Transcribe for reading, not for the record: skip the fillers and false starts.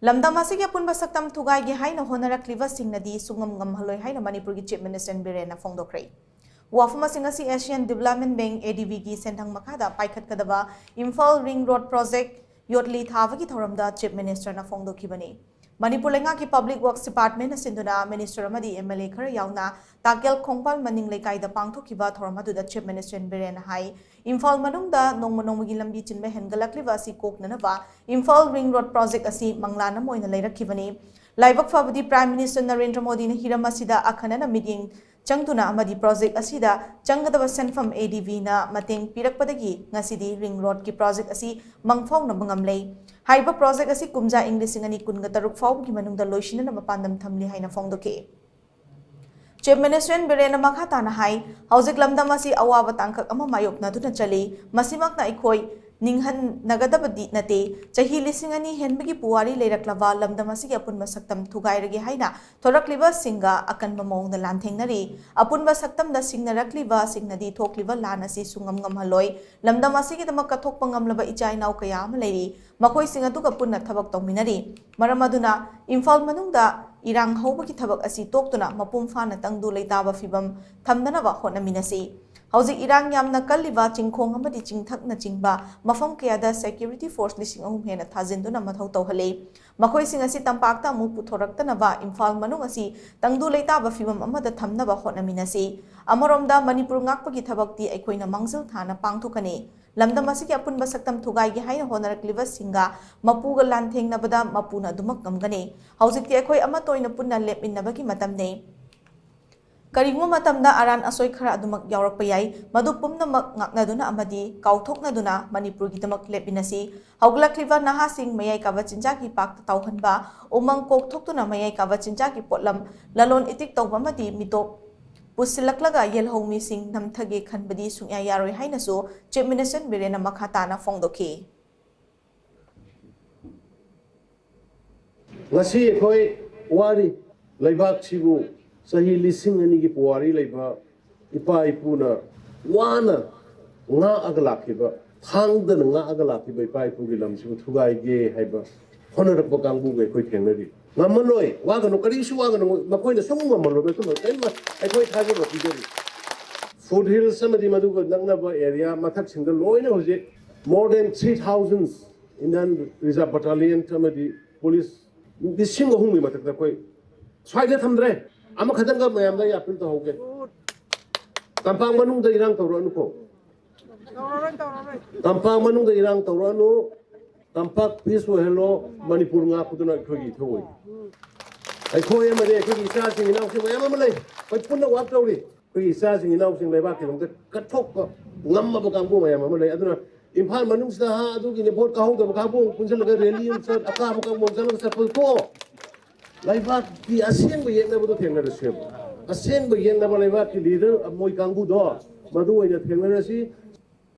Lamdam Asigi Apunba Shaktam Thugaige Haina Hotnarakliba Shing Nadi Shukngam Ngamhalloi Haina Manipuri Chief Minister BIREN PHONGDOKKHRE Wafama Singasi Asian Development Bank ADB ki Sendhang Makada Paikat Kadaba Imphal Ring Road Project Yotli Thavagi Thoramda Chief Minister na Phongdokkibani Manipur lenga ki Public Works Department sinduna Minister amadi MLA khara yauna Takel Khongpal Maning Lekai da pangthokiba thoramadu da Chief Minister BIREN hai Imphal manungda nongmanonggi lambi chinbe hengalakliba asi koknanaba Imphal Ring Road Project asi manglana moina leirakibani Laibak Fabadi Prime Minister Narendra Modi na hiram asida akhanana meeting Changtuna amadi project asida changadaba senfam ADB na mateng pirakpadagi ngasidi ring road ki project asi mangfaw na bangamlei haiba project asi kumja English ingani kunga taruk faw ki manungda loishina na mapandam thamli haina phongdoke Chief Minister BIREN makhata na hai hauzik lamdam asi awaba tangkak ama mayok na duna chali masimak na ikhoi Ninghan nagadabadi nate chahi lisingani henbigi puwari leiraklaba lamdam asigi Apunba Shaktam Thugaige Haina Hotnarakliba Shinga akanba maungda lanthengnari Apunba Shaktam da Shing Nadi thokliba lan asi Shukngam Ngamhalloi lamdam asigi damak kathokpa ngamlaba icai nau kaya ama leiri makhoi sing aduga punna thabak tawminari maram aduna Imphal manungda irang hobagi thabak asi toktuna mapum fana tangdu leitaba fibam thamdanaba hotnaminasi Hauzik irang yamna kalliba chingkhong amadi chingthakna chingba mafam kayada security force lising ahum hena thajinduna mathau tawhale makhoi sing asi tampakta mu puthorакtanaba Imphal manung asi tangdu leitaba fibam amada thamnaba hotnaminasi amoromda Manipur ngakpagi thabakti aikhoina mangsil thana pangthokani lamdam asigi Apunba Shaktam Thugaige Haina Hotnarakliba Shinga mapuga lanthengnabada mapuna dumak ngamgani hauzikti aikoi ama toina punna lepinnabagi matamne Karigmo matamda aran asoi khara adumak yaurakpa yai madu pumnamak ngaknaduna amadi kauthoknaduna Manipur gidamak lepinasi hauglakliba nahasing mayai kaba chinjaki pakta tauhanba umang kokthoktuna mayai kaba chinjaki potlam lalon itik tawba amadi mitop pusilaklaga yelhomi sing namthage khanbadi sungya yaroi hainasu Chief Minister BIREN makhatana phongdokhi ngasi khoi wari leibak sibu sahi lising ani ki puari leiba ipa ipuna wana nga aglakiba thangda nga aglakiba ipa ipu gi lamsibu Thugaige haiba honarakba kangbu ge khoi thengnari ngamhalloi wagano karisu wagano makoina sung ngamhalloi betu ma ai khoi thaje ba pidori food hills samadi maduga nangnaba area mathak singda loina hoje more than 3000 Indian Reserve Battalion samadi police dising ahum mi mathak da koi swaide thamdre ama khadanga mayam da apil to hoge kampang manung da irang tawranu ko kampang manung da irang tawranu kampak piso hello Manipur nga putuna khogi thoi ai khoi ma de khogi sa sing inau sing mayam ma lei pai punna wap tawri khogi sa sing inau sing leba ki longte kathok ko ngamma ba kangbu mayam ma lei aduna Imphal manung sa ha adu ki ne vote ka ho da ka bo punjal ga rally sa aka ka mo jalo sa ko Laibak di asing bayang na buto tengah resep, asing bayang na balaibat di leader amoy kanggu do, madu aja tengah resi